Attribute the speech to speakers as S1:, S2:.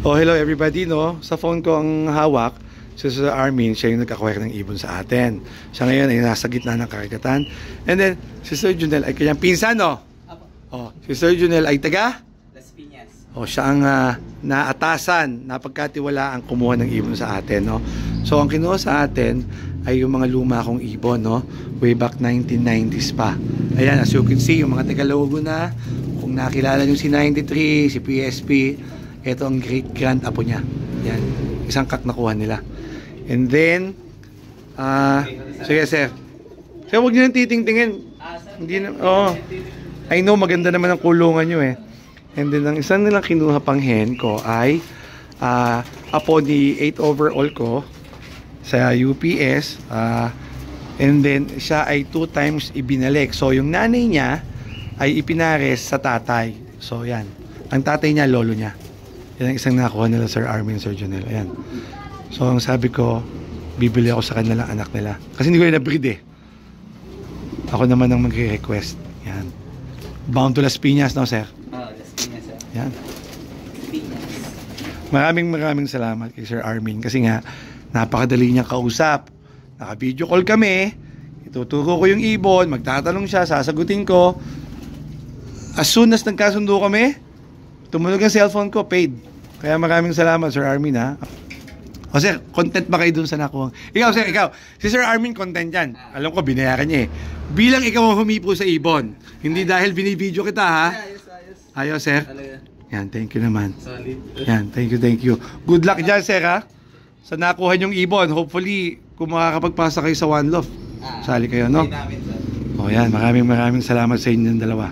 S1: Oh, hello everybody, no? Sa phone ko ang hawak, si Sir Armin, siya yung nagkakwek ng ibon sa atin. Siya ngayon ay nasa gitna ng karagatan. And then, si Sir Junel ay kanyang pinsan, no? Oh, si Sir Junel ay taga?
S2: Las Piñas.
S1: Oh, siya ang naatasan, napagkatiwala ang kumuha ng ibon sa atin, no? So, ang kinuha sa atin ay yung mga luma kong ibon, no? Way back 1990s pa. Ayan, as you can see, yung mga Tagalogo na, kung nakilala yung si 93, si PSP, ito ang great-grand apo niya. Yan. Isang kak nakuha nila. And then, sige sir. Sir, huwag niyo nang titingtingin. Hindi na, I know, maganda naman ang kulungan niyo eh. And then, ang isang nilang kinuha pang hen ko ay apo ni 8 overall ko sa UPS. And then, siya ay 2 times ibinalik. So, yung nanay niya ay ipinares sa tatay. So, yan. Ang tatay niya, lolo niya. Yan ang isang nakakuha nila Sir Armin, Sir Junel. Ayan. So, ang sabi ko, bibili ako sa kanilang anak nila. Kasi hindi ko yung na-breed eh. Ako naman ang mag-request. Yan. Bound to Las Piñas, no, sir?
S2: Las Piñas, sir.
S1: Yan.
S2: Piñas.
S1: Maraming salamat kay Sir Armin. Kasi nga, napakadali niyang kausap. Naka-video call kami. Ituturo ko yung ibon. Magtatanong siya, sasagutin ko. As soon as nagkasundo kami, tumunog ang cellphone ko, paid. Kaya maraming salamat, Sir Armin, ha? O sir, content ba kayo dun sa nakuha? Ikaw, sir, ikaw. Si Sir Armin, content yan. Alam ko, binayaran niya eh. Bilang ikaw ang humipo sa ibon. Hindi dahil binibideo kita, ha? Ayos, sir. Yan, thank you naman.
S2: Solid.
S1: Yan, thank you. Good luck dyan, sir, ha? Sa nakuha niyong ibon. Hopefully, kung makakapagpasa kayo sa One Love, sali kayo, no? O yan, maraming salamat sa inyong dalawa.